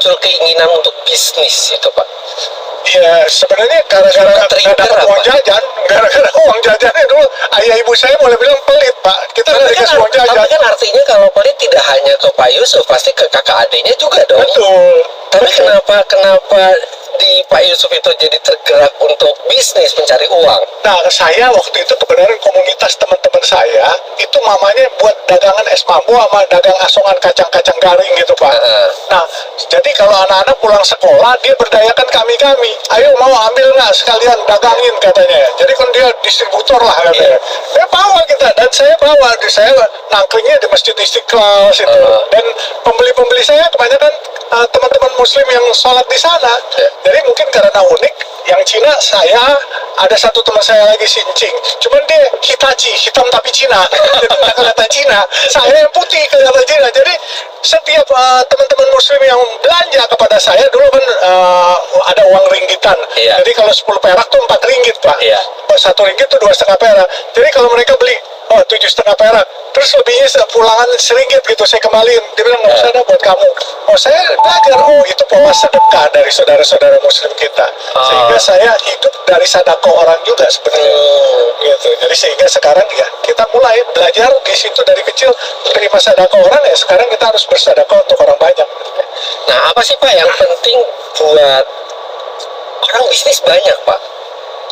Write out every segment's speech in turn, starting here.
muncul keinginan untuk bisnis itu Pak? Iya, sebenarnya gara-gara nggak dapat uang jajan, gara-gara uang jajannya dulu ayah ibu saya boleh bilang pelit Pak, kita nggak dikasih uang jajan. Tapi kan artinya kalau pelit tidak hanya ke Pak Yusuf, pasti ke kakak adiknya juga dong. Betul. Tapi kenapa di Pak Yusuf itu jadi tergerak untuk bisnis mencari uang? Nah, saya waktu itu kebenaran komunitas teman-teman saya itu mamanya buat dagangan es mambu sama dagang asongan kacang-kacang garing gitu Pak. Nah, jadi kalau anak-anak pulang sekolah dia berdayakan kami-kami, ayo mau ambil nggak sekalian dagangin katanya. Jadi kan dia distributor lah katanya. Bawa kita, dan saya bawa, saya nangkringnya di Masjid Istiqlal situ. Dan pembeli-pembeli saya kebanyakan teman-teman Muslim yang sholat di sana. Jadi mungkin karena unik, yang Cina saya, ada satu teman saya lagi Sincing, cuman dia Hitachi, hitam tapi Cina, jadi nggak kelihatan Cina. Saya yang putih kelihatan Cina. Jadi setiap teman-teman Muslim yang belanja kepada saya dulu kan ada uang ringgitan. Jadi kalau 10 perak tuh 4 ringgit Pak. 1 ringgit tuh 2,5 perak. Jadi kalau mereka beli 7,5 perak, terus lebihnya pulangan seringgit gitu saya kembaliin. Dia bilang nggak usah ada buat kamu. Saya belajar, itu pola sedekah dari saudara-saudara Muslim kita. Sehingga saya hidup dari sedekah orang juga sebenarnya. Gitu. Jadi sehingga sekarang ya kita mulai belajar di situ dari kecil terima sedekah orang, ya sekarang kita harus bersedekah untuk orang banyak. Nah, apa sih Pak yang penting buat orang bisnis banyak Pak?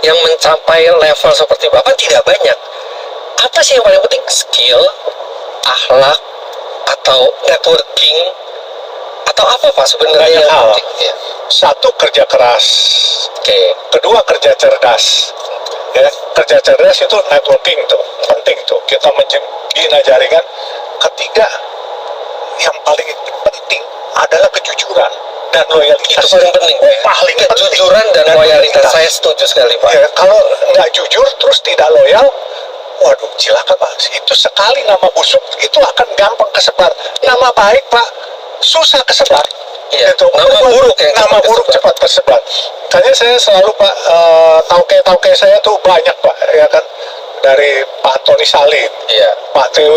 Yang mencapai level seperti Bapak tidak banyak. Apa sih yang paling penting? Skill, akhlak, atau networking, atau apa Pak sebenarnya yang penting? Ya. Satu, kerja keras. Kedua, kerja cerdas. Ya, kerja cerdas itu networking tuh, penting tuh. Kita menjadi jaringan. Ketiga, yang paling penting adalah kejujuran dan loyalitas. Itu paling penting. Paling kejujuran penting. dan loyalitas. Saya setuju sekali Pak. Ya, kalau nggak jujur terus tidak loyal, waduh cilaka Pak. Itu sekali nama busuk itu akan gampang kesebar. Nama baik Pak susah kesebar. Itu nama buruk cepat tersebar. Makanya saya selalu Pak, tauke saya tuh banyak Pak, ya kan, dari Pak Antoni Salim, Pak TW,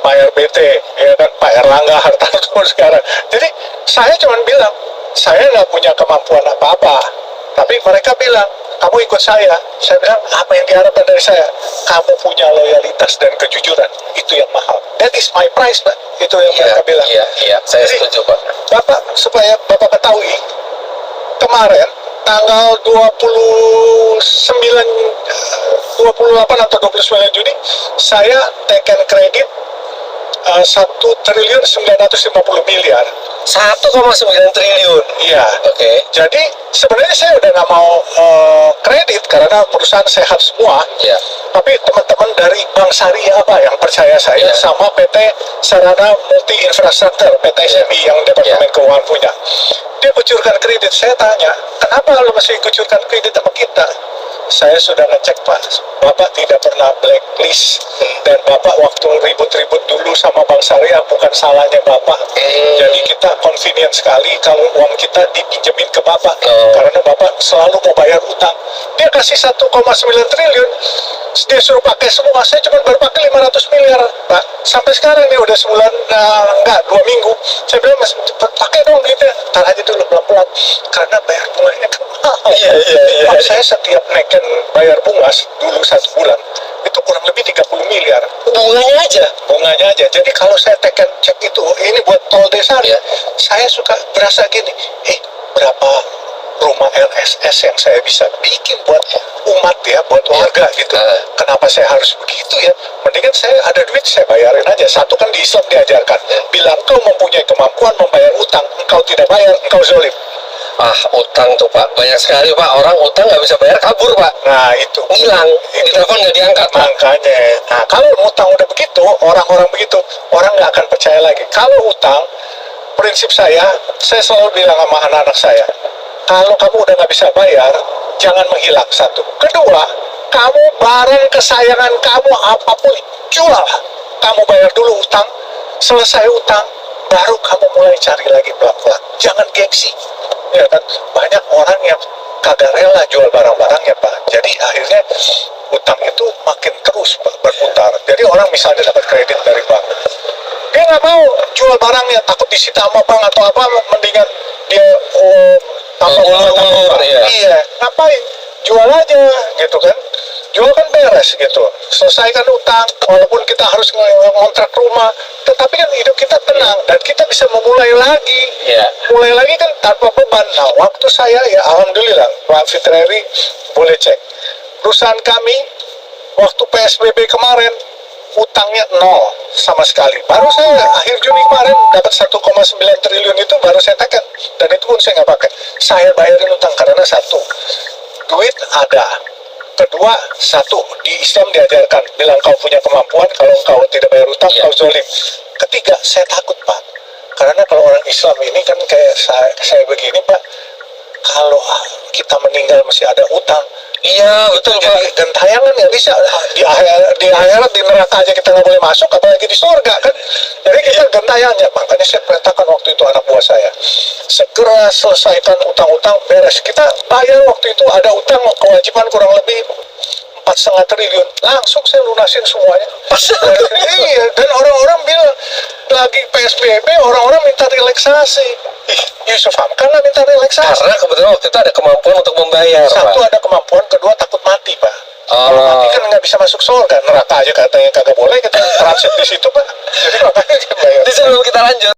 Pak RBT, ya kan, Pak Erlangga Hartarto sekarang. Jadi saya cuma bilang saya nggak punya kemampuan apa-apa, tapi mereka bilang kamu ikut saya. Saya bilang apa yang diharapkan dari saya? Kamu punya loyalitas dan kejujuran, itu yang mahal. That is my price Pak. Itu yang mereka bilang. Saya setuju Pak. Bapak, supaya Bapak ketahui, kemarin tanggal 28 atau 29 Juni saya taken kredit 1.950 miliar. 1,9 triliun. Iya. Jadi sebenarnya saya udah nggak mau kredit karena perusahaan sehat semua. Tapi teman-teman dari Bank Syariah yang percaya saya sama PT Sarana Multi Infrastruktur, PT SMI yang Departemen Keuangan punya, dia kucurkan kredit. Saya tanya, kenapa lo masih kucurkan kredit sama kita? Saya sudah ngecek Pak, Bapak tidak pernah blacklist, dan Bapak waktu ribut-ribut dulu sama Bank Syariah bukan salahnya Bapak. Jadi kita convenient sekali kalau uang kita dipinjemin ke Bapak, karena Bapak selalu mau bayar utang. Dia kasih 1,9 triliun, dia suruh pakai semua. Saya cuma baru pakai 500 miliar Pak. Sampai sekarang nih udah sebulan, 2 minggu. Saya bilang mas pakai dong gitu, tar aja dulu pelan-pelan, karena bayar bunganya kan mahal. Pak, saya setiap naikin bayar bunga dulu 1 bulan itu kurang lebih 30 miliar bunganya aja. Jadi kalau saya tekan cek itu, ini buat tol desa ya, saya suka berasa gini, berapa rumah LSS yang saya bisa bikin buat umat ya, buat warga gitu. Kenapa saya harus begitu ya? Mendingan saya ada duit saya bayarin aja. Satu kan di Islam diajarkan, bila engkau mempunyai kemampuan membayar utang, engkau tidak bayar, engkau zalim. Utang tuh Pak, banyak sekali Pak, orang utang nggak bisa bayar, kabur Pak. Nah itu hilang, ditelepon nggak diangkat Pak. Makanya, nah kalau utang udah begitu, orang-orang begitu, orang nggak akan percaya lagi. Kalau utang, prinsip saya selalu bilang sama anak-anak saya, kalau kamu udah nggak bisa bayar, jangan menghilang. Satu. Kedua, kamu barang kesayangan kamu apapun jual, kamu bayar dulu utang, selesai utang, baru kamu mulai cari lagi pelan-pelan. Jangan gengsi. Ya kan, banyak orang yang kagak rela jual barang-barangnya Pak. Jadi akhirnya utang itu makin terus Pak, berputar. Jadi orang misalnya dapat kredit dari bank, dia nggak mau jual jual barangnya, takut disita sama bank atau apa, mendingan dia iya, ngapain? Jual aja gitu kan. Jual kan beres gitu, selesaikan utang, walaupun kita harus ngontrak rumah, tetapi kan hidup kita tenang dan kita bisa memulai lagi, mulai lagi kan tanpa beban. Nah, waktu saya ya alhamdulillah, Pak Fitreri boleh cek, perusahaan kami waktu PSBB kemarin utangnya nol sama sekali. Baru saya akhir Juni kemarin dapat 1,9 triliun itu baru saya tekan, dan itu pun saya nggak pakai. Saya bayarin utang karena satu, duit ada. Kedua, satu, di Islam diajarkan, bilang kau punya kemampuan, kalau kau tidak bayar utang, kau zolim. Ketiga, saya takut, Pak. Karena kalau orang Islam ini kan kayak saya begini, Pak, kalau kita meninggal masih ada utang, iya betul Pak. Gentayangan nggak bisa di akhirat, di neraka aja kita nggak boleh masuk, apalagi di surga kan. Jadi kita gentayangannya. Makanya saya perintahkan waktu itu anak buah saya, segera selesaikan utang-utang, beres. Kita bayar waktu itu ada utang kewajiban kurang lebih 4,5 triliun, langsung saya lunasin semuanya. Iya, dan orang-orang bilang lagi PSBB, orang-orang minta relaksasi. Yusuf Hamka nggak minta relaksasi. Karena kebetulan waktu itu ada kemampuan untuk membayar. Satu, Pak, ada kemampuan, kedua takut mati, Pak. Kalau mati kan nggak bisa masuk surga, neraka aja katanya kagak boleh, kita transit di situ, Pak. Jadi makanya kita bayar. Jadi sebelum kita lanjut,